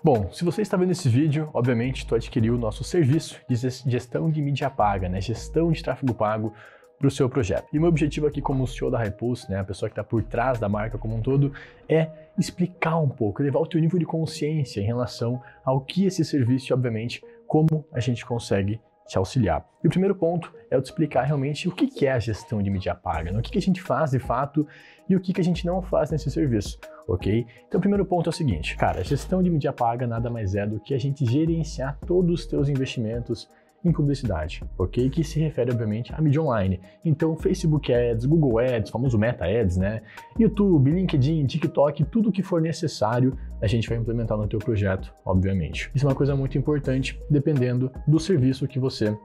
Bom, se você está vendo esse vídeo, obviamente tu adquiriu o nosso serviço de gestão de mídia paga, né? Gestão de tráfego pago para o seu projeto. E o meu objetivo aqui como CEO da Hypulse, né, a pessoa que está por trás da marca como um todo, é explicar um pouco, levar o teu nível de consciência em relação ao que esse serviço e, obviamente, como a gente consegue te auxiliar. E o primeiro ponto é eu te explicar realmente o que é a gestão de mídia paga, né? O que a gente faz de fato e o que a gente não faz nesse serviço, ok? Então o primeiro ponto é o seguinte, cara, a gestão de mídia paga nada mais é do que a gente gerenciar todos os teus investimentos em publicidade, ok? Que se refere, obviamente, à mídia online. Então, Facebook Ads, Google Ads, famoso Meta Ads, né? YouTube, LinkedIn, TikTok, tudo que for necessário, a gente vai implementar no teu projeto, obviamente. Isso é uma coisa muito importante, dependendo do serviço que você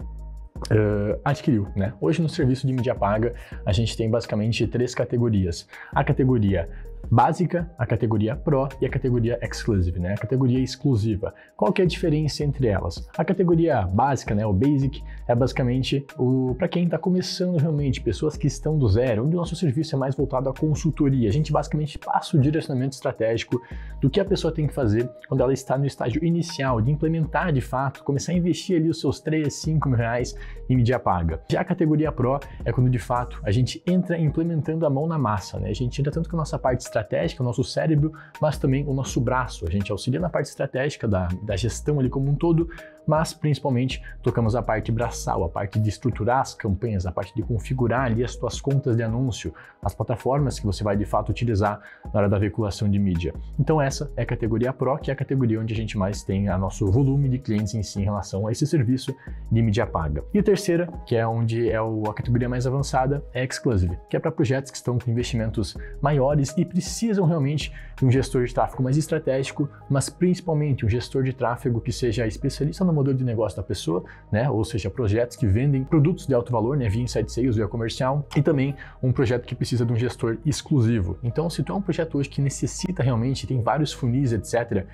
adquiriu, né? Hoje no serviço de mídia paga, a gente tem basicamente 3 categorias. A categoria básica, a categoria Pro e a categoria Exclusive, né? A categoria exclusiva. Qual que é a diferença entre elas? A categoria básica, né, o Basic, é basicamente para quem está começando realmente, pessoas que estão do zero, onde o nosso serviço é mais voltado à consultoria. A gente basicamente passa o direcionamento estratégico do que a pessoa tem que fazer quando ela está no estágio inicial, de implementar de fato, começar a investir ali os seus 3, 5 mil reais em mídia paga. Já a categoria Pro é quando de fato a gente entra implementando a mão na massa, né? A gente entra tanto com a nossa parte estratégica, o nosso cérebro, mas também o nosso braço. A gente auxilia na parte estratégica da gestão ali como um todo, mas principalmente tocamos a parte braçal, a parte de estruturar as campanhas, a parte de configurar ali as tuas contas de anúncio, as plataformas que você vai de fato utilizar na hora da veiculação de mídia. Então essa é a categoria Pro, que é a categoria onde a gente mais tem a nosso volume de clientes em si em relação a esse serviço de mídia paga. E a terceira, que é onde é a categoria mais avançada, é Exclusive, que é para projetos que estão com investimentos maiores e precisam realmente de um gestor de tráfego mais estratégico, mas principalmente um gestor de tráfego que seja especialista no modelo de negócio da pessoa, né? Ou seja, projetos que vendem produtos de alto valor, né? Via inside sales, via comercial, e também um projeto que precisa de um gestor exclusivo. Então, se tu é um projeto hoje que necessita realmente, tem vários funis, etc.,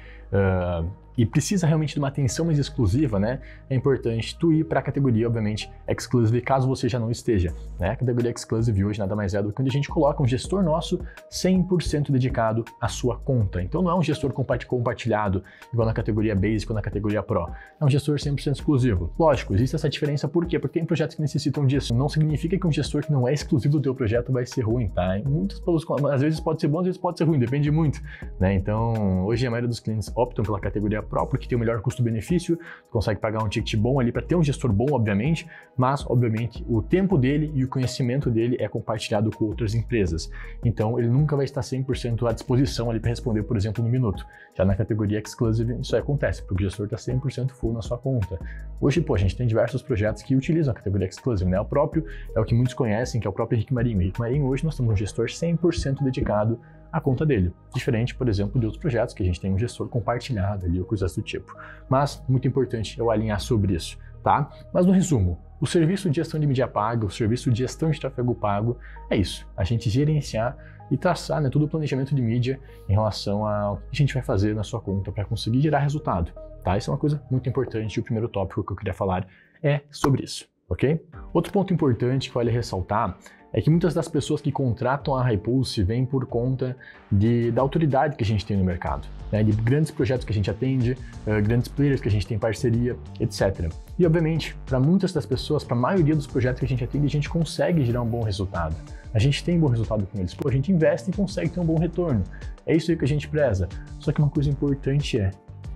e precisa realmente de uma atenção mais exclusiva, né? É importante tu ir para a categoria, obviamente, Exclusive, caso você já não esteja, né? A categoria Exclusive hoje nada mais é do que onde a gente coloca um gestor nosso 100% dedicado à sua conta. Então não é um gestor compartilhado, igual na categoria Basic ou na categoria Pro. É um gestor 100% exclusivo. Lógico, existe essa diferença, por quê? Porque tem projetos que necessitam disso. Não significa que um gestor que não é exclusivo do teu projeto vai ser ruim, tá? Muitas pessoas, às vezes pode ser bom, às vezes pode ser ruim, depende muito, né? Então, hoje a maioria dos clientes optam pela categoria Pro, porque tem o melhor custo-benefício, consegue pagar um ticket bom ali para ter um gestor bom, obviamente, mas, obviamente, o tempo dele e o conhecimento dele é compartilhado com outras empresas. Então, ele nunca vai estar 100% à disposição ali para responder, por exemplo, no minuto. Já na categoria Exclusive, isso acontece, porque o gestor está 100% full na sua conta. Hoje, a gente tem diversos projetos que utilizam a categoria Exclusive, né? O próprio é o que muitos conhecem, que é o próprio Henrique Marinho. O Henrique Marinho, hoje, nós temos um gestor 100% dedicado à conta dele. Diferente, por exemplo, de outros projetos que a gente tem um gestor compartilhado ali ou coisas do tipo. Mas, muito importante eu alinhar sobre isso, tá? Mas no resumo, o serviço de gestão de mídia paga, o serviço de gestão de tráfego pago, é isso. A gente gerenciar e traçar, né, todo o planejamento de mídia em relação ao que a gente vai fazer na sua conta para conseguir gerar resultado, tá? Isso é uma coisa muito importante e o primeiro tópico que eu queria falar é sobre isso, ok? Outro ponto importante que vale ressaltar é que muitas das pessoas que contratam a Hypulse vêm por conta da autoridade que a gente tem no mercado, né? De grandes projetos que a gente atende, grandes players que a gente tem parceria, etc. E, obviamente, para muitas das pessoas, para a maioria dos projetos que a gente atende, a gente consegue gerar um bom resultado. A gente tem um bom resultado com eles. A gente investe e consegue ter um bom retorno. É isso aí que a gente preza. Só que uma coisa importante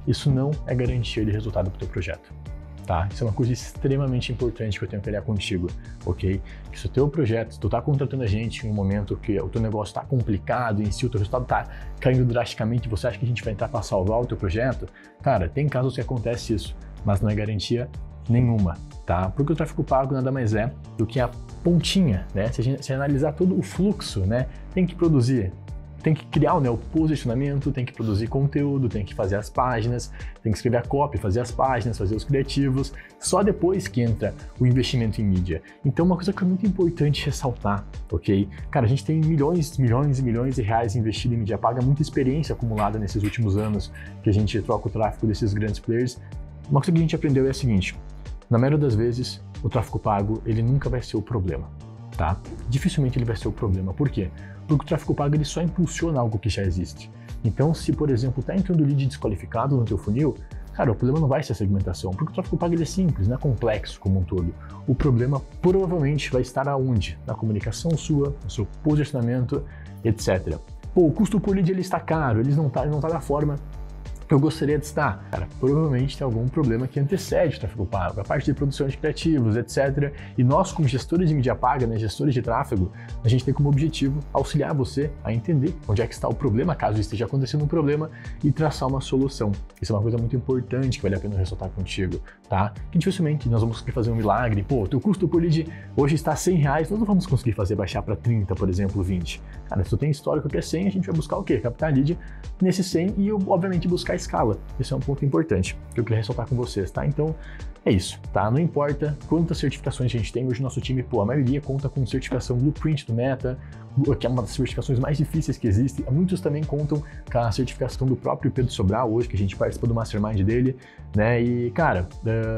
isso não é garantia de resultado para o teu projeto. Tá? Isso é uma coisa extremamente importante que eu tenho que olhar contigo, ok? Que se o teu projeto, se tu tá contratando a gente em um momento que o teu negócio tá complicado, em si o teu resultado tá caindo drasticamente, você acha que a gente vai entrar para salvar o teu projeto? Cara, tem casos que acontece isso, mas não é garantia nenhuma, tá? Porque o tráfego pago nada mais é do que a pontinha, né? Se a gente analisar todo o fluxo, né? Tem que produzir, tem que criar, né, o posicionamento, tem que produzir conteúdo, tem que fazer as páginas, tem que escrever a copy, fazer as páginas, fazer os criativos, só depois que entra o investimento em mídia. Então uma coisa que é muito importante ressaltar, ok? Cara, a gente tem milhões e milhões de reais investido em mídia paga, muita experiência acumulada nesses últimos anos que a gente troca o tráfego desses grandes players. Uma coisa que a gente aprendeu é a seguinte: na maioria das vezes, o tráfego pago, ele nunca vai ser o problema, tá? Dificilmente ele vai ser o problema. Por quê? Porque o tráfego pago ele só impulsiona algo que já existe. Então, se, por exemplo, está entrando lead desqualificado no teu funil, cara, o problema não vai ser a segmentação, porque o tráfego pago ele é simples, não é complexo como um todo. O problema provavelmente vai estar aonde? Na comunicação sua, no seu posicionamento, etc. Pô, o custo por lead ele está caro, ele não tá da forma que eu gostaria de estar. Cara, provavelmente tem algum problema que antecede o tráfego pago, a parte de produção de criativos, etc. E nós, como gestores de mídia paga, né, gestores de tráfego, a gente tem como objetivo auxiliar você a entender onde é que está o problema, caso esteja acontecendo um problema, e traçar uma solução. Isso é uma coisa muito importante que vale a pena ressaltar contigo, tá? Que dificilmente nós vamos conseguir fazer um milagre. Pô, teu custo por lead hoje está R$100, nós não vamos conseguir fazer baixar para 30, por exemplo, 20. Cara, se tu tem histórico que é 100, a gente vai buscar o quê? Captar lead nesse 100 e, obviamente, buscar escala. Esse é um ponto importante que eu queria ressaltar com vocês, tá? Então, é isso, tá? Não importa quantas certificações a gente tem, hoje nosso time, pô, a maioria conta com certificação Blueprint do Meta, que é uma das certificações mais difíceis que existem. Muitos também contam com a certificação do próprio Pedro Sobral, hoje, que a gente participa do Mastermind dele, né? E, cara,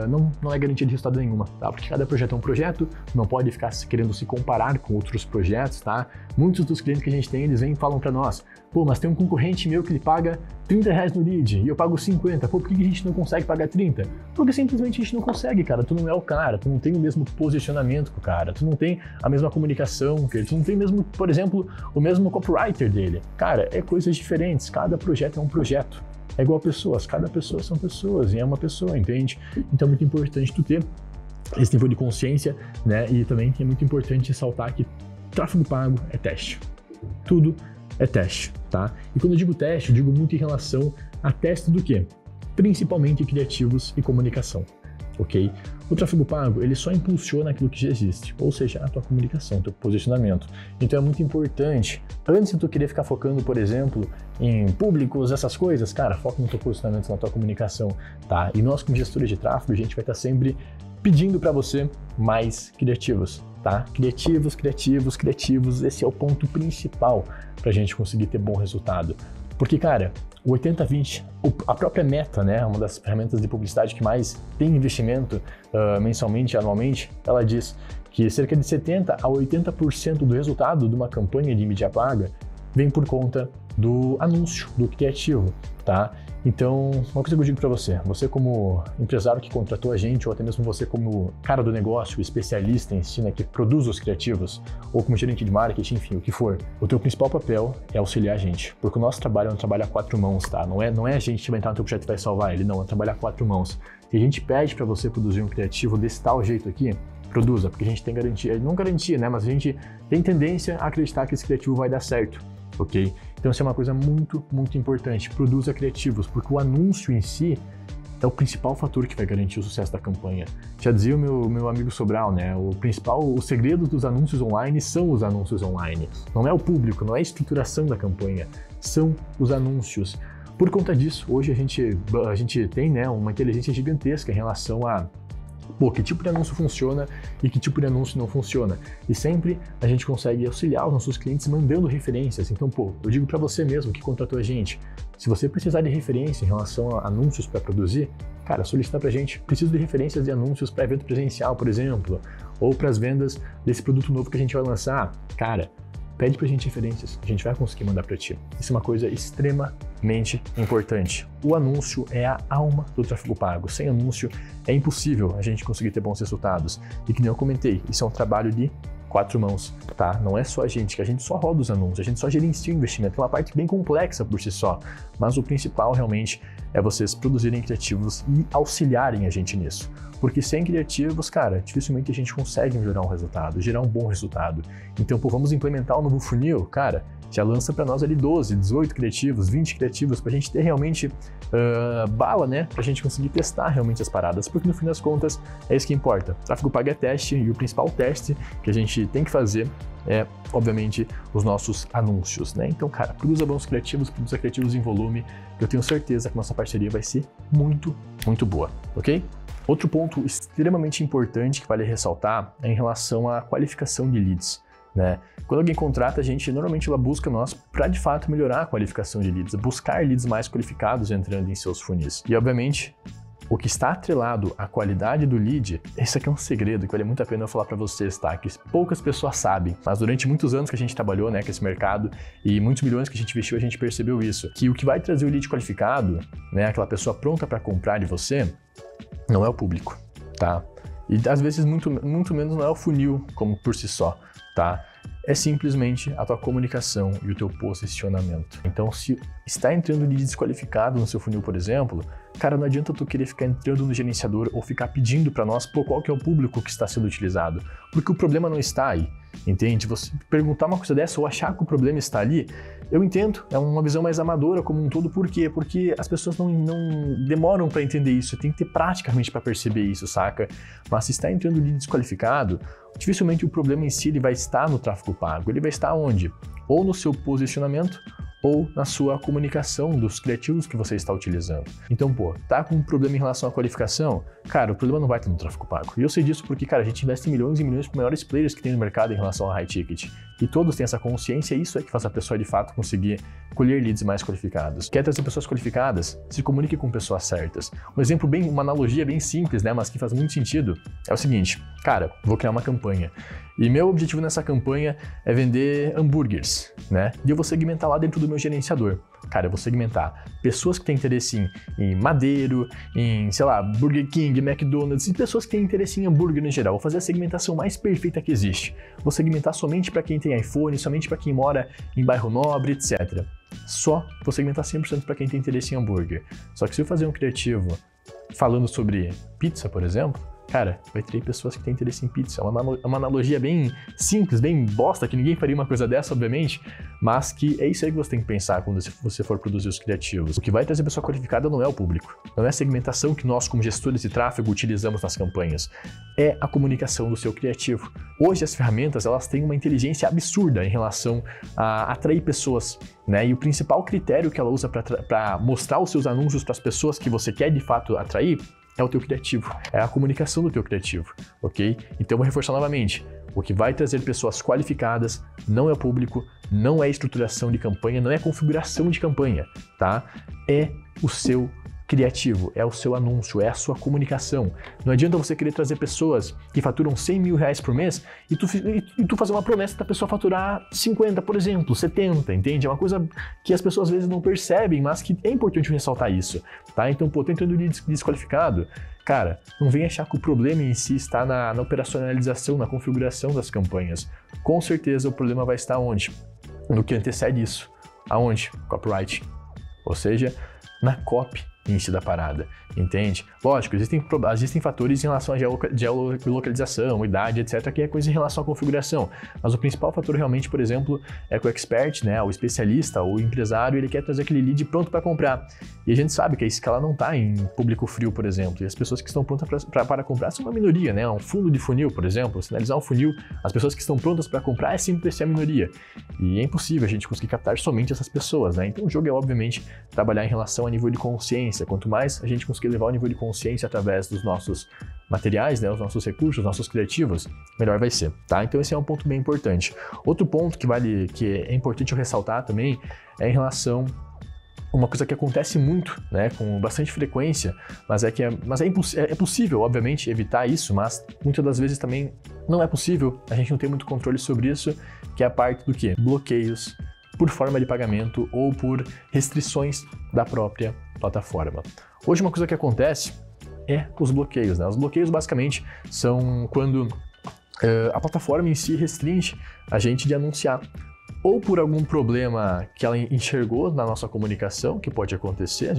não é garantia de resultado nenhuma, tá? Porque cada projeto é um projeto, não pode ficar querendo se comparar com outros projetos, tá? Muitos dos clientes que a gente tem, eles vêm e falam para nós, pô, mas tem um concorrente meu que ele paga R$30 no lead e eu pago 50, pô, por que a gente não consegue pagar 30? Porque simplesmente a gente não consegue, cara, tu não é o cara, tu não tem o mesmo posicionamento que o cara, tu não tem a mesma comunicação que ele, tu não tem mesmo, por exemplo, o mesmo copywriter dele. Cara, é coisas diferentes, cada projeto é um projeto. É igual pessoas, cada pessoa são pessoas e é uma pessoa, entende? Então é muito importante tu ter esse nível de consciência, né? E também é muito importante ressaltar que tráfego pago é teste. Tudo é teste, tá? E quando eu digo teste, eu digo muito em relação a teste do quê? Principalmente criativos e comunicação, ok? O tráfego pago, ele só impulsiona aquilo que já existe, ou seja, a tua comunicação, teu posicionamento. Então é muito importante, antes de tu querer ficar focando, por exemplo, em públicos, essas coisas, cara, foca no teu posicionamento, na tua comunicação, tá? E nós, como gestores de tráfego, a gente vai estar sempre pedindo para você mais criativos, tá? Criativos, criativos, criativos, esse é o ponto principal para a gente conseguir ter bom resultado. Porque, cara, o 80-20, a própria Meta, né, uma das ferramentas de publicidade que mais tem investimento mensalmente, anualmente, ela diz que cerca de 70% a 80% do resultado de uma campanha de mídia paga vem por conta do anúncio, do criativo, tá? Então, uma coisa que eu digo para você como empresário que contratou a gente, ou até mesmo você como cara do negócio, especialista em si, né, que produz os criativos, ou como gerente de marketing, enfim, o que for, o teu principal papel é auxiliar a gente, porque o nosso trabalho é um trabalho a 4 mãos, tá? Não é a gente que vai entrar no teu projeto e vai salvar ele, não, é trabalhar a 4 mãos. Se a gente pede para você produzir um criativo desse tal jeito aqui, produza, porque a gente tem garantia, não garantia, né, mas a gente tem tendência a acreditar que esse criativo vai dar certo, ok? Então isso é uma coisa muito, muito importante, produza criativos, porque o anúncio em si é o principal fator que vai garantir o sucesso da campanha. Já dizia o meu amigo Sobral, né, o segredo dos anúncios online são os anúncios online, não é o público, não é a estruturação da campanha, são os anúncios. Por conta disso, hoje a gente tem, né, uma inteligência gigantesca em relação a que tipo de anúncio funciona e que tipo de anúncio não funciona. E sempre a gente consegue auxiliar os nossos clientes mandando referências. Então, eu digo para você mesmo que contratou a gente, se você precisar de referência em relação a anúncios para produzir, cara, solicita pra gente. Preciso de referências de anúncios para evento presencial, por exemplo, ou para as vendas desse produto novo que a gente vai lançar. Cara, pede pra gente referências, a gente vai conseguir mandar para ti. Isso é uma coisa extremamente importante. O anúncio é a alma do tráfego pago. Sem anúncio é impossível a gente conseguir ter bons resultados. E que nem eu comentei, isso é um trabalho de 4 mãos, tá? Não é só a gente, que a gente só roda os anúncios, a gente só gerencia o investimento, é uma parte bem complexa por si só, mas o principal realmente é vocês produzirem criativos e auxiliarem a gente nisso. Porque sem criativos, cara, dificilmente a gente consegue melhorar um resultado, gerar um bom resultado. Então, vamos implementar um novo funil, cara, já lança para nós ali 12, 18 criativos, 20 criativos, para a gente ter realmente bala, né? Para a gente conseguir testar realmente as paradas, porque no fim das contas é isso que importa. Tráfego pago é teste e o principal teste que a gente tem que fazer é, obviamente, os nossos anúncios, né? Então, cara, produza bons criativos, produza criativos em volume, eu tenho certeza que nossa parceria vai ser muito, muito boa, ok? Outro ponto extremamente importante que vale ressaltar é em relação à qualificação de leads, né? Quando alguém contrata a gente, normalmente ela busca nós para de fato melhorar a qualificação de leads, buscar leads mais qualificados entrando em seus funis. E obviamente, o que está atrelado à qualidade do lead, esse aqui é um segredo que vale muito a pena eu falar para vocês, tá? Que poucas pessoas sabem, mas durante muitos anos que a gente trabalhou, né, com esse mercado e muitos milhões que a gente investiu, a gente percebeu isso, que o que vai trazer o lead qualificado, né, aquela pessoa pronta para comprar de você, não é o público, tá? E às vezes muito menos não é o funil como por si só, tá? É simplesmente a tua comunicação e o teu posicionamento. Então, se está entrando lead desqualificado no seu funil, por exemplo, cara, não adianta tu querer ficar entrando no gerenciador ou ficar pedindo para nós, pô, qual que é o público que está sendo utilizado, porque o problema não está aí, entende? Você perguntar uma coisa dessa ou achar que o problema está ali, eu entendo, é uma visão mais amadora como um todo, por quê? Porque as pessoas não demoram para entender isso, tem que ter prática realmente para perceber isso, saca? Mas se está entrando lead desqualificado, dificilmente o problema em si ele vai estar no tráfego pago, ele vai estar onde? Ou no seu posicionamento, ou na sua comunicação dos criativos que você está utilizando. Então, pô, tá com um problema em relação à qualificação? Cara, o problema não vai estar no tráfego pago. E eu sei disso porque, cara, a gente investe milhões e milhões para os maiores players que tem no mercado em relação ao high ticket. E todos têm essa consciência, e isso é que faz a pessoa de fato conseguir colher leads mais qualificados. Quer trazer pessoas qualificadas? Se comunique com pessoas certas. Um exemplo bem, uma analogia bem simples, né, mas que faz muito sentido, é o seguinte, cara, vou criar uma campanha. E meu objetivo nessa campanha é vender hambúrgueres, né? E eu vou segmentar lá dentro do meu gerenciador. Cara, eu vou segmentar pessoas que têm interesse em Madeiro, em, sei lá, Burger King, McDonald's, e pessoas que têm interesse em hambúrguer no geral. Vou fazer a segmentação mais perfeita que existe. Vou segmentar somente para quem tem iPhone, somente para quem mora em bairro nobre, etc. Vou segmentar 100% para quem tem interesse em hambúrguer. Só que se eu fazer um criativo falando sobre pizza, por exemplo, cara, vai ter pessoas que têm interesse em pizza. É uma analogia bem simples, bem bosta, que ninguém faria uma coisa dessa, obviamente, mas que é isso aí que você tem que pensar quando você for produzir os criativos. O que vai trazer pessoa qualificada não é o público, não é a segmentação que nós, como gestores de tráfego, utilizamos nas campanhas, é a comunicação do seu criativo. Hoje as ferramentas, elas têm uma inteligência absurda em relação a atrair pessoas, né? E o principal critério que ela usa para mostrar os seus anúncios para as pessoas que você quer de fato atrair é o teu criativo, é a comunicação do teu criativo, ok? Então vou reforçar novamente, o que vai trazer pessoas qualificadas não é o público, não é estruturação de campanha, não é configuração de campanha, tá? É o seu criativo, é o seu anúncio, é a sua comunicação. Não adianta você querer trazer pessoas que faturam 100 mil reais por mês e tu fazer uma promessa da pessoa faturar 50, por exemplo, 70, entende? É uma coisa que as pessoas às vezes não percebem, mas que é importante ressaltar isso, tá? Então, pô, tô entrando desqualificado, cara, não vem achar que o problema em si está na operacionalização, na configuração das campanhas. Com certeza o problema vai estar onde? No que antecede isso. Aonde? Copywriting. Ou seja, na copy em si da parada, entende? Lógico, existem fatores em relação à geolocalização, idade, etc, que é coisa em relação à configuração, mas o principal fator realmente, por exemplo, é que o expert, né, o especialista, o empresário, ele quer trazer aquele lead pronto para comprar, e a gente sabe que a escala não está em público frio, por exemplo, e as pessoas que estão prontas para comprar são uma minoria, né, um fundo de funil, por exemplo, sinalizar um funil, as pessoas que estão prontas para comprar é sempre ser a minoria, e é impossível a gente conseguir captar somente essas pessoas, né, então o jogo é, obviamente, trabalhar em relação a nível de consciência. Quanto mais a gente conseguir levar o nível de consciência através dos nossos materiais, né, os nossos recursos, os nossos criativos, melhor vai ser, tá? Então esse é um ponto bem importante. Outro ponto que é importante eu ressaltar também é em relação a uma coisa que acontece muito, né, com bastante frequência, mas é possível, obviamente, evitar isso, mas muitas das vezes também não é possível, a gente não tem muito controle sobre isso, que é a parte do quê? Bloqueios por forma de pagamento ou por restrições da própria plataforma. Hoje uma coisa que acontece é os bloqueios, né? Os bloqueios basicamente são quando a plataforma em si restringe a gente de anunciar, ou por algum problema que ela enxergou na nossa comunicação, que pode acontecer, às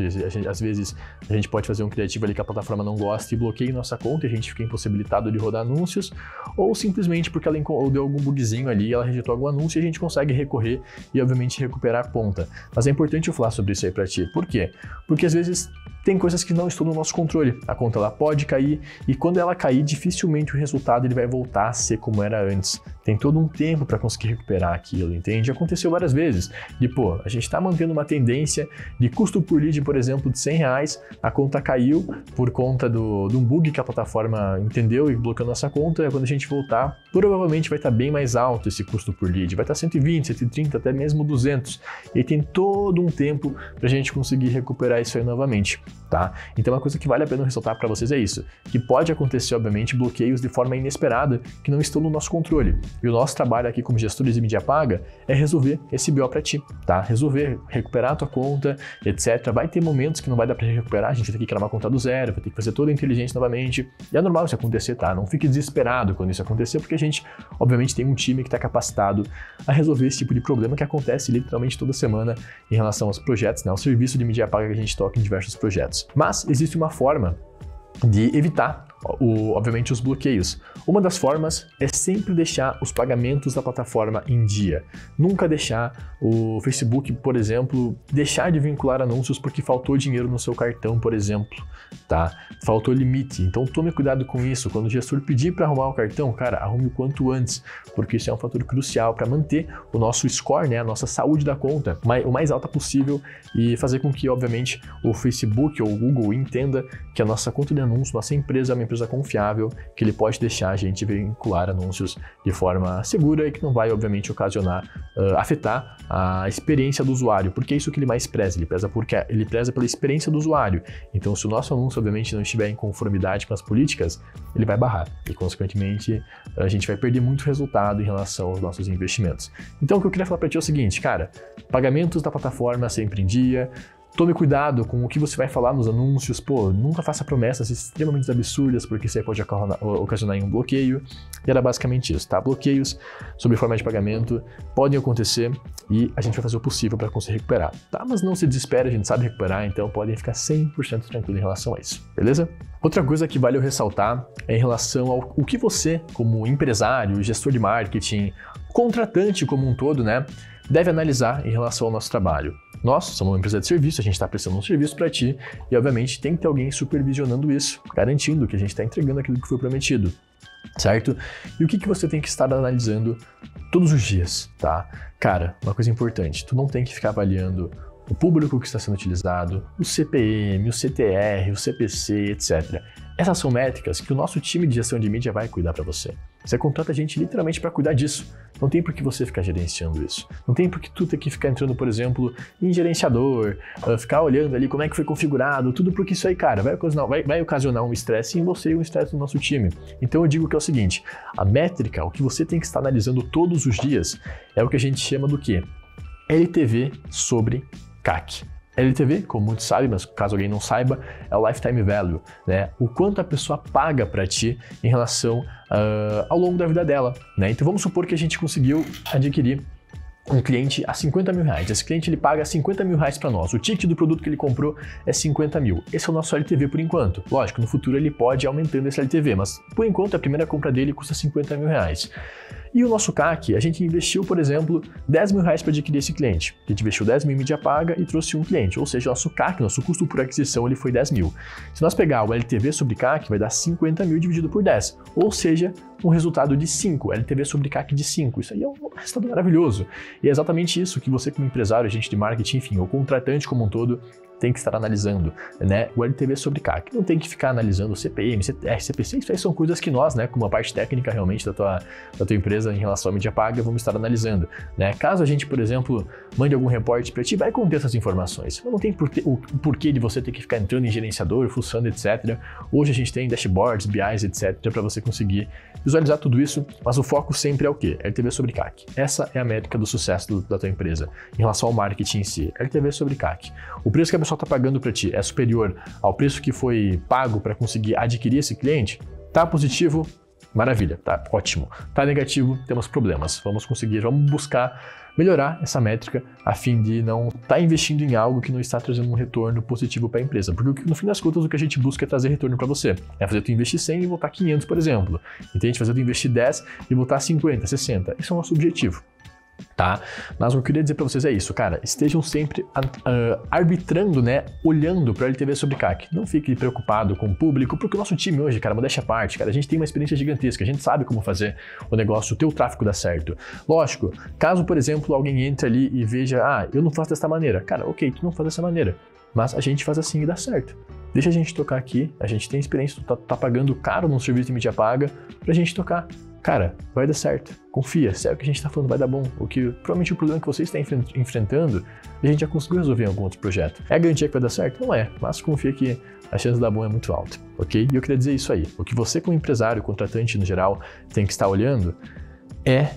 vezes a gente pode fazer um criativo ali que a plataforma não gosta e bloqueia nossa conta e a gente fica impossibilitado de rodar anúncios, ou simplesmente porque ela deu algum bugzinho ali, ela rejeitou algum anúncio e a gente consegue recorrer e obviamente recuperar a conta. Mas é importante eu falar sobre isso aí pra ti. Por quê? Porque às vezes tem coisas que não estão no nosso controle. A conta ela pode cair e quando ela cair, dificilmente o resultado ele vai voltar a ser como era antes. Tem todo um tempo para conseguir recuperar aquilo, entende? Aconteceu várias vezes. E pô, a gente está mantendo uma tendência de custo por lead, por exemplo, de 100 reais, a conta caiu por conta de um bug que a plataforma entendeu e bloqueou nossa conta. Quando a gente voltar, provavelmente vai estar bem mais alto esse custo por lead. Vai estar 120, 130, até mesmo 200. E tem todo um tempo para a gente conseguir recuperar isso aí novamente. tá? Então uma coisa que vale a pena ressaltar para vocês é isso, que pode acontecer, obviamente, bloqueios de forma inesperada que não estão no nosso controle. E o nosso trabalho aqui como gestores de mídia paga é resolver esse BO para ti, tá? Resolver, recuperar a tua conta, etc. Vai ter momentos que não vai dar para recuperar, a gente vai ter que criar uma conta do zero, vai ter que fazer toda a inteligência novamente. E é normal isso acontecer, tá? Não fique desesperado quando isso acontecer, porque a gente, obviamente, tem um time que está capacitado a resolver esse tipo de problema que acontece literalmente toda semana em relação aos projetos, né? Ao serviço de mídia paga que a gente toca em diversos projetos. Mas existe uma forma de evitar, obviamente, os bloqueios. Uma das formas é sempre deixar os pagamentos da plataforma em dia. Nunca deixar o Facebook, por exemplo, deixar de vincular anúncios porque faltou dinheiro no seu cartão, por exemplo, tá? Faltou limite. Então tome cuidado com isso. Quando o gestor pedir para arrumar o cartão, cara, arrume o quanto antes, porque isso é um fator crucial para manter o nosso score, né, a nossa saúde da conta, o mais alta possível e fazer com que, obviamente, o Facebook ou o Google entenda que a nossa conta de anúncio, nossa empresa é uma empresa confiável, que ele pode deixar a gente vincular anúncios de forma segura e que não vai, obviamente, afetar a experiência do usuário, porque é isso que ele mais preza, ele preza pela experiência do usuário. Então, se o nosso anúncio, obviamente, não estiver em conformidade com as políticas, ele vai barrar e, consequentemente, a gente vai perder muito resultado em relação aos nossos investimentos. Então, o que eu queria falar para ti é o seguinte, cara, pagamentos da plataforma sempre em dia. Tome cuidado com o que você vai falar nos anúncios, nunca faça promessas extremamente absurdas, porque isso aí pode ocasionar um bloqueio. E era basicamente isso, tá? Bloqueios sobre forma de pagamento podem acontecer e a gente vai fazer o possível para conseguir recuperar, tá? Mas não se desespere, a gente sabe recuperar, então podem ficar 100% tranquilo em relação a isso, beleza? Outra coisa que vale eu ressaltar é em relação ao que você, como empresário, gestor de marketing, contratante como um todo, né, deve analisar em relação ao nosso trabalho. Nós somos uma empresa de serviço, a gente está prestando um serviço para ti e, obviamente, tem que ter alguém supervisionando isso, garantindo que a gente está entregando aquilo que foi prometido, certo? E o que você tem que estar analisando todos os dias, tá? Cara, uma coisa importante, tu não tem que ficar avaliando o público que está sendo utilizado, o CPM, o CTR, o CPC, etc. Essas são métricas que o nosso time de gestão de mídia vai cuidar para você. Você contrata a gente literalmente para cuidar disso. Não tem por que você ficar gerenciando isso. Não tem por que tu ter que ficar entrando, por exemplo, em gerenciador, ficar olhando ali como é que foi configurado, tudo porque isso aí, cara, vai ocasionar um estresse em você e um estresse no nosso time. Então eu digo que é o seguinte, a métrica, o que você tem que estar analisando todos os dias é o que a gente chama do quê? LTV sobre CAC. LTV, como muitos sabem, mas caso alguém não saiba, é o Lifetime Value, né? O quanto a pessoa paga para ti em relação ao longo da vida dela, né? Então vamos supor que a gente conseguiu adquirir um cliente a 50 mil reais. Esse cliente ele paga 50 mil reais para nós. O ticket do produto que ele comprou é 50 mil. Esse é o nosso LTV por enquanto. Lógico, no futuro ele pode ir aumentando esse LTV, mas por enquanto a primeira compra dele custa 50 mil reais. E o nosso CAC, a gente investiu, por exemplo, 10 mil reais para adquirir esse cliente. A gente investiu 10 mil em mídia paga e trouxe um cliente. Ou seja, nosso CAC, nosso custo por aquisição, ele foi 10 mil. Se nós pegar o LTV sobre CAC, vai dar 50 mil dividido por 10. Ou seja, um resultado de 5, LTV sobre CAC de 5. Isso aí é um resultado maravilhoso. E é exatamente isso que você como empresário, agente de marketing, enfim, o contratante como um todo, tem que estar analisando, né? O LTV sobre CAC. Não tem que ficar analisando o CPM, CTR, CPC, isso aí são coisas que nós, né, como a parte técnica realmente da tua empresa em relação à mídia paga, vamos estar analisando, né? Caso a gente, por exemplo, mande algum reporte para ti, vai conter essas informações. Não tem o porquê de você ter que ficar entrando em gerenciador, fuçando, etc. Hoje a gente tem dashboards, BIs, etc, para você conseguir visualizar tudo isso, mas o foco sempre é o quê? LTV sobre CAC. Essa é a métrica do sucesso da tua empresa em relação ao marketing em si. LTV sobre CAC. O preço que a pessoa está pagando para ti é superior ao preço que foi pago para conseguir adquirir esse cliente? Tá positivo? Maravilha, tá ótimo. Tá negativo? Temos problemas. Vamos buscar melhorar essa métrica a fim de não estar investindo em algo que não está trazendo um retorno positivo para a empresa. Porque no fim das contas o que a gente busca é trazer retorno para você. É fazer tu investir 100 e voltar 500, por exemplo. Entende? Fazer tu investir 10 e voltar 50, 60. Esse é o nosso objetivo. Tá? Mas o que eu queria dizer para vocês é isso, cara, estejam sempre arbitrando, né, olhando para o LTV sobre CAC. Não fique preocupado com o público, porque o nosso time hoje, cara, modéstia à parte, cara, a gente tem uma experiência gigantesca, a gente sabe como fazer o negócio, o teu tráfego dar certo. Lógico, caso, por exemplo, alguém entre ali e veja, eu não faço dessa maneira, cara, ok, tu não faz dessa maneira, mas a gente faz assim e dá certo. Deixa a gente tocar aqui, a gente tem experiência, tu tá pagando caro num serviço de mídia paga pra gente tocar. cara, vai dar certo. Confia, se é o que a gente está falando vai dar bom. Provavelmente o problema que você está enfrentando, a gente já conseguiu resolver em algum outro projeto. É a garantia que vai dar certo? Não é, mas confia que a chance de dar bom é muito alta, ok? E eu queria dizer isso aí. O que você, como empresário, contratante no geral, tem que estar olhando é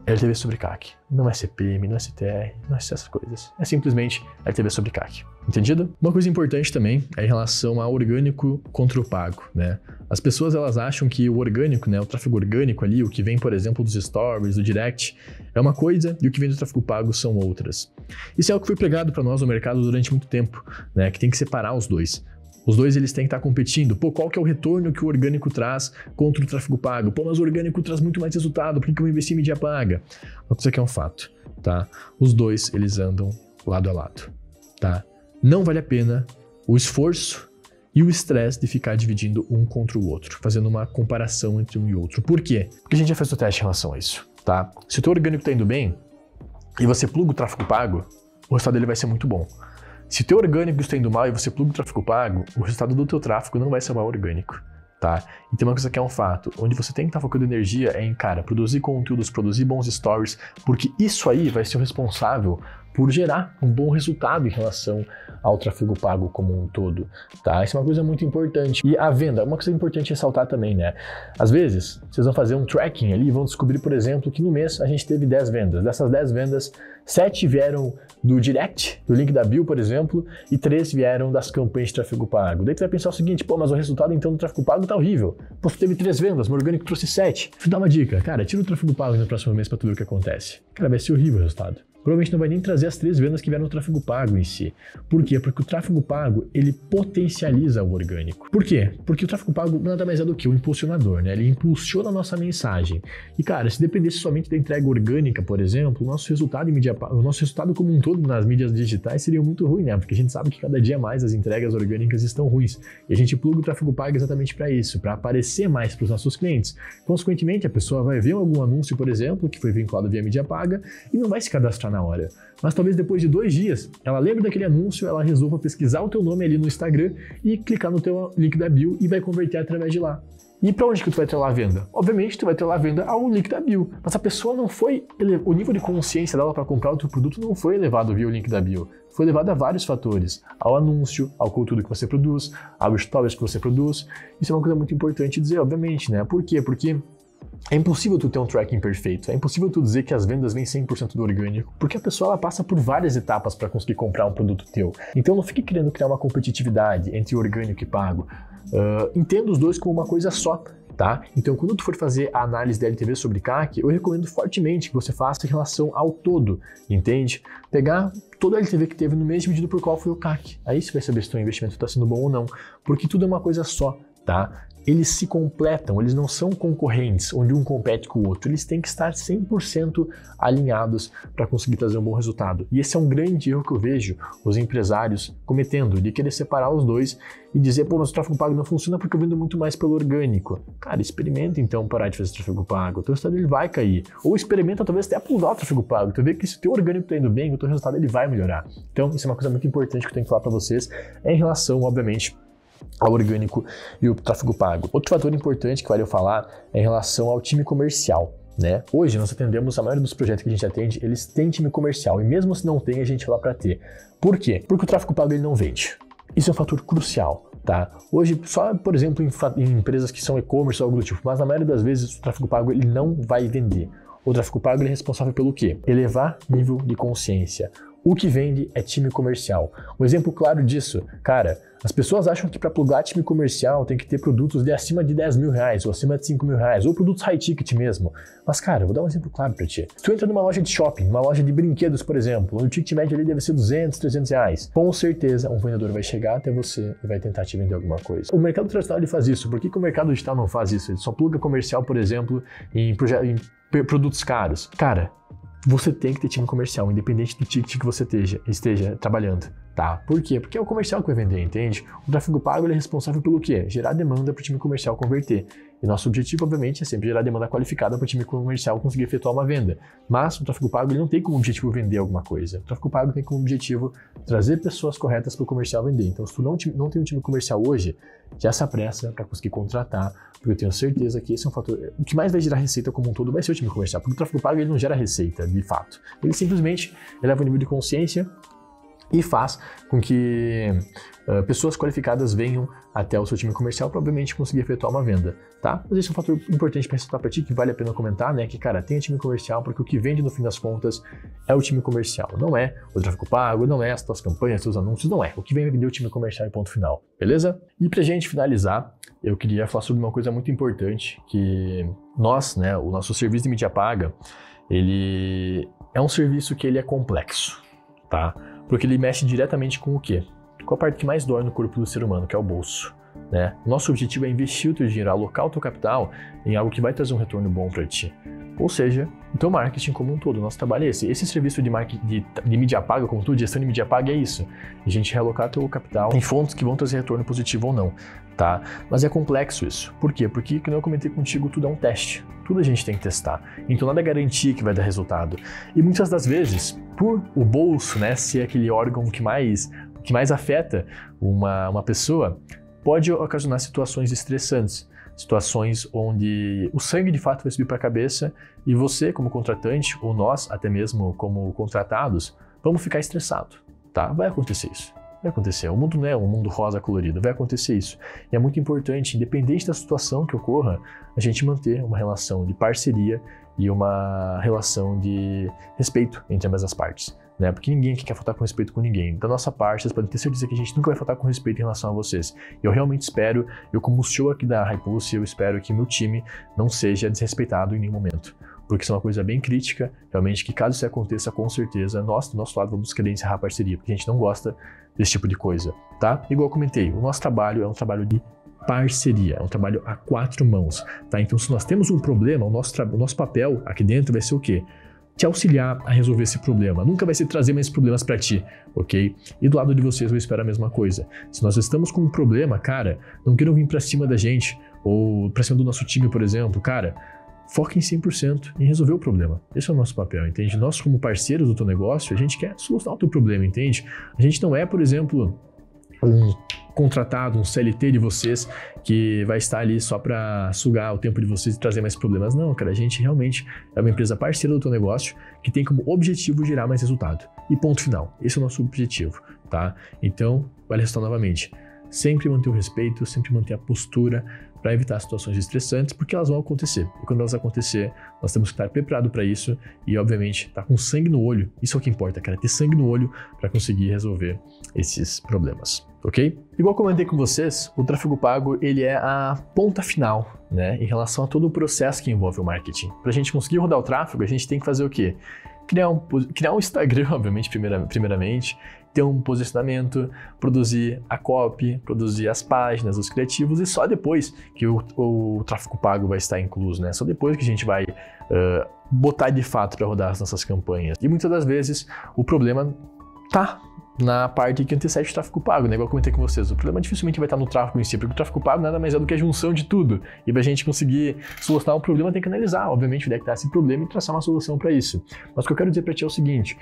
LTV sobre CAC. Não é CPM, não é CTR, não é essas coisas. É simplesmente LTV sobre CAC. Entendido? Uma coisa importante também é em relação ao orgânico contra o pago, né? As pessoas, elas acham que o orgânico, né, o tráfego orgânico ali, o que vem, por exemplo, dos stories, do direct, é uma coisa e o que vem do tráfego pago são outras. Isso é algo que foi pregado para nós no mercado durante muito tempo, né, que tem que separar os dois. Os dois, eles têm que estar competindo. Pô, qual que é o retorno que o orgânico traz contra o tráfego pago? Pô, mas o orgânico traz muito mais resultado, por que eu vou investir em mídia paga? Uma coisa que é um fato, tá? Os dois, eles andam lado a lado, tá? Não vale a pena o esforço e o estresse de ficar dividindo um contra o outro, fazendo uma comparação entre um e outro. Por quê? Porque a gente já fez o teste em relação a isso, tá? Se o teu orgânico tá indo bem e você pluga o tráfego pago, o resultado dele vai ser muito bom. Se o teu orgânico está indo mal e você pluga o tráfego pago, o resultado do teu tráfego não vai ser mal orgânico, tá? E tem uma coisa que é um fato, onde você tem que estar focando energia é em, cara, produzir conteúdos, produzir bons stories, porque isso aí vai ser o responsável por gerar um bom resultado em relação ao tráfego pago como um todo, tá? Isso é uma coisa muito importante. E a venda, uma coisa importante ressaltar também, né? Às vezes, vocês vão fazer um tracking ali e vão descobrir, por exemplo, que no mês a gente teve 10 vendas. Dessas 10 vendas, 7 vieram do direct, do link da bio, por exemplo, e 3 vieram das campanhas de tráfego pago. Daí tu vai pensar o seguinte, pô, mas o resultado então do tráfego pago tá horrível. Pô, tu teve 3 vendas, meu orgânico trouxe 7. Deixa eu dar uma dica, cara, tira o tráfego pago no próximo mês pra tu ver o que acontece. Cara, vai ser horrível o resultado. Provavelmente não vai nem trazer as 3 vendas que vieram no tráfego pago em si. Por quê? Porque o tráfego pago, ele potencializa o orgânico. Por quê? Porque o tráfego pago nada mais é do que o impulsionador, né? Ele impulsiona a nossa mensagem. E, cara, se dependesse somente da entrega orgânica, por exemplo, o nosso resultado como um todo nas mídias digitais seria muito ruim, né? Porque a gente sabe que cada dia mais as entregas orgânicas estão ruins. E a gente pluga o tráfego pago exatamente para isso, para aparecer mais para os nossos clientes. Consequentemente, a pessoa vai ver algum anúncio, por exemplo, que foi vinculado via mídia paga e não vai se cadastrar na hora. Mas talvez depois de 2 dias, ela lembre daquele anúncio, ela resolva pesquisar o teu nome ali no Instagram e clicar no teu link da bio e vai converter através de lá. E para onde que tu vai ter lá a venda? Obviamente tu vai ter lá a venda ao link da bio, mas a pessoa não foi, o nível de consciência dela para comprar o teu produto não foi elevado via o link da bio, foi elevado a vários fatores, ao anúncio, ao conteúdo que você produz, aos stories que você produz. Isso é uma coisa muito importante dizer, obviamente, né? Por quê? Porque é impossível tu ter um tracking perfeito, é impossível tu dizer que as vendas vêm 100% do orgânico, porque a pessoa ela passa por várias etapas para conseguir comprar um produto teu. Então não fique querendo criar uma competitividade entre orgânico e pago. Entenda os dois como uma coisa só, tá? Então quando tu for fazer a análise da LTV sobre CAC, eu recomendo fortemente que você faça em relação ao todo, entende? Pegar toda a LTV que teve no mês dividido por qual foi o CAC. Aí você vai saber se o teu investimento está sendo bom ou não, porque tudo é uma coisa só, tá? Eles se completam, eles não são concorrentes, onde um compete com o outro. Eles têm que estar 100% alinhados para conseguir trazer um bom resultado. E esse é um grande erro que eu vejo os empresários cometendo, de querer separar os dois e dizer, pô, mas o tráfego pago não funciona porque eu vendo muito mais pelo orgânico. Cara, experimenta então parar de fazer tráfego pago, o teu resultado ele vai cair. Ou experimenta talvez até plugar o tráfego pago, tu vê que se o teu orgânico está indo bem, o teu resultado ele vai melhorar. Então, isso é uma coisa muito importante que eu tenho que falar para vocês, em relação, obviamente, ao orgânico e o tráfego pago. Outro fator importante que vale eu falar é em relação ao time comercial, né? Hoje nós atendemos, a maioria dos projetos que a gente atende, eles têm time comercial e mesmo se não tem, a gente vai lá para ter. Por quê? Porque o tráfego pago ele não vende. Isso é um fator crucial, tá? Hoje, só, por exemplo, em empresas que são e-commerce ou algo do tipo, mas na maioria das vezes o tráfego pago ele não vai vender. O tráfego pago ele é responsável pelo quê? Elevar nível de consciência. O que vende é time comercial. Um exemplo claro disso, cara, as pessoas acham que para plugar time comercial tem que ter produtos de acima de 10 mil reais ou acima de 5 mil reais, ou produtos high ticket mesmo. Mas cara, eu vou dar um exemplo claro para ti. Se tu entra numa loja de shopping, numa loja de brinquedos, por exemplo, onde o ticket médio ali deve ser 200, 300 reais, com certeza um vendedor vai chegar até você e vai tentar te vender alguma coisa. O mercado tradicional ele faz isso. Por que o mercado digital não faz isso? Ele só pluga comercial, por exemplo, em produtos caros. Cara, você tem que ter time comercial, independente do ticket que você esteja trabalhando, Tá? Por quê? Porque é o comercial que vai vender, entende? O tráfego pago ele é responsável pelo quê? Gerar demanda para o time comercial converter. E nosso objetivo, obviamente, é sempre gerar demanda qualificada para o time comercial conseguir efetuar uma venda. Mas o tráfego pago ele não tem como objetivo vender alguma coisa. O tráfego pago tem como objetivo trazer pessoas corretas para o comercial vender. Então, se tu não tem um time comercial hoje, já se apressa para conseguir contratar, porque eu tenho certeza que esse é um fator. O que mais vai gerar receita como um todo vai ser o time comercial, porque o tráfego pago ele não gera receita, de fato. Ele simplesmente eleva o nível de consciência e faz com que pessoas qualificadas venham até o seu time comercial para, obviamente, conseguir efetuar uma venda, tá? Mas esse é um fator importante para ressaltar para ti, que vale a pena comentar, né? Que, cara, tenha time comercial, porque o que vende, no fim das contas, é o time comercial. Não é o tráfego pago, não é as tuas campanhas, seus anúncios, não é. O que vem vender é o time comercial e ponto final, beleza? E pra gente finalizar, eu queria falar sobre uma coisa muito importante, que nós, né, o nosso serviço de mídia paga, ele é um serviço que ele é complexo, tá? Porque ele mexe diretamente com o quê? Com a parte que mais dói no corpo do ser humano, que é o bolso, né? Nosso objetivo é investir o teu dinheiro, alocar o teu capital em algo que vai trazer um retorno bom para ti. Ou seja, o teu marketing como um todo. O nosso trabalho é esse. Esse serviço de marketing, de mídia paga, como tudo, gestão de mídia paga é isso. A gente realocar teu capital em fontes que vão trazer retorno positivo ou não, tá? Mas é complexo isso. Por quê? Porque, como eu comentei contigo, tudo é um teste. Tudo a gente tem que testar. Então nada é garantia que vai dar resultado. E muitas das vezes, por o bolso, né, ser aquele órgão que mais afeta uma pessoa, pode ocasionar situações estressantes. Situações onde o sangue de fato vai subir para a cabeça e você, como contratante, ou nós, até mesmo como contratados, vamos ficar estressados, tá? Vai acontecer isso. Vai acontecer. O mundo não é um mundo rosa colorido, vai acontecer isso. E é muito importante, independente da situação que ocorra, a gente manter uma relação de parceria e uma relação de respeito entre ambas as partes, né? Porque ninguém aqui quer faltar com respeito com ninguém. Da nossa parte, vocês podem ter certeza que a gente nunca vai faltar com respeito em relação a vocês. Eu realmente espero, eu como CEO aqui da Hypulse, eu espero que meu time não seja desrespeitado em nenhum momento. Porque isso é uma coisa bem crítica, realmente, que caso isso aconteça, com certeza, nós, do nosso lado, vamos querer encerrar a parceria, porque a gente não gosta desse tipo de coisa, tá? Igual eu comentei, o nosso trabalho é um trabalho de parceria, é um trabalho a 4 mãos, tá? Então, se nós temos um problema, o nosso papel aqui dentro vai ser o quê? Te auxiliar a resolver esse problema. Nunca vai ser trazer mais problemas para ti, ok? E do lado de vocês eu espero a mesma coisa. Se nós estamos com um problema, cara, não queiram vir para cima da gente, ou para cima do nosso time, por exemplo, cara, foca em 100% em resolver o problema. Esse é o nosso papel, entende? Nós, como parceiros do teu negócio, a gente quer solucionar o teu problema, entende? A gente não é, por exemplo, um contratado, um CLT de vocês que vai estar ali só para sugar o tempo de vocês e trazer mais problemas. Não, cara, a gente realmente é uma empresa parceira do teu negócio que tem como objetivo gerar mais resultado. E ponto final. Esse é o nosso objetivo, tá? Então, vale ressaltar novamente, sempre manter o respeito, sempre manter a postura para evitar situações estressantes, porque elas vão acontecer. E quando elas acontecer, nós temos que estar preparados para isso e, obviamente, estar com sangue no olho. Isso é o que importa, cara, ter sangue no olho para conseguir resolver esses problemas, ok? Igual comentei com vocês, o tráfego pago, ele é a ponta final, né, em relação a todo o processo que envolve o marketing. Para a gente conseguir rodar o tráfego, a gente tem que fazer o quê? Criar um Instagram, obviamente, primeiramente, ter um posicionamento, produzir a copy, produzir as páginas, os criativos, e só depois que o tráfego pago vai estar incluso, né? Só depois que a gente vai botar de fato para rodar as nossas campanhas. E muitas das vezes o problema tá na parte que antecede o tráfego pago, né? Igual eu comentei com vocês, o problema dificilmente vai estar no tráfego em si, porque o tráfego pago nada mais é do que a junção de tudo. E pra gente conseguir solucionar o problema, tem que analisar, obviamente, onde é que tá esse problema e traçar uma solução para isso. Mas o que eu quero dizer para ti é o seguinte,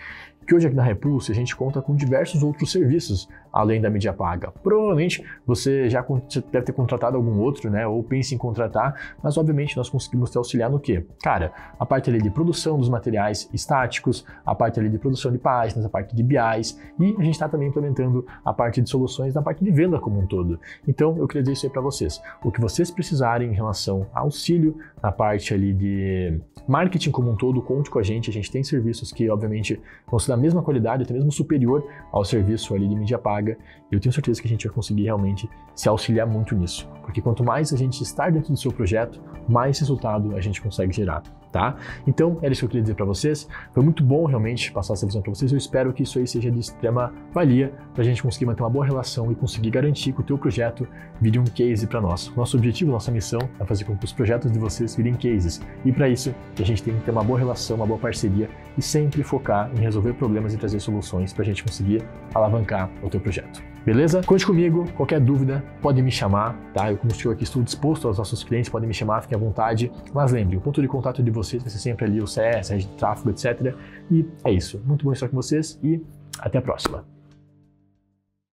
que hoje aqui na Hypulse a gente conta com diversos outros serviços além da mídia paga. Provavelmente você já deve ter contratado algum outro, né? Ou pense em contratar, mas obviamente nós conseguimos te auxiliar no quê? Cara, a parte ali de produção dos materiais estáticos, a parte ali de produção de páginas, a parte de BIs, e a gente está também implementando a parte de soluções na parte de venda como um todo. Então, eu queria dizer isso aí para vocês. O que vocês precisarem em relação a auxílio, na parte ali de marketing como um todo, conte com a gente tem serviços que, obviamente, vão ser da mesma qualidade, até mesmo superior ao serviço ali de mídia paga. paga, e eu tenho certeza que a gente vai conseguir realmente se auxiliar muito nisso, porque quanto mais a gente estar dentro do seu projeto, mais resultado a gente consegue gerar, tá? Então, era isso que eu queria dizer para vocês. Foi muito bom realmente passar essa visão para vocês. Eu espero que isso aí seja de extrema valia para a gente conseguir manter uma boa relação e conseguir garantir que o teu projeto vire um case para nós. Nosso objetivo, nossa missão é fazer com que os projetos de vocês virem cases. E para isso, a gente tem que ter uma boa relação, uma boa parceria e sempre focar em resolver problemas e trazer soluções para a gente conseguir alavancar o teu projeto. Beleza? Conte comigo, qualquer dúvida pode me chamar, tá? Eu, como estou aqui, estou disposto aos nossos clientes, podem me chamar, fiquem à vontade. Mas lembre, o ponto de contato de vocês vai ser sempre ali o CS, a rede de tráfego, etc. E é isso. Muito bom estar com vocês e até a próxima.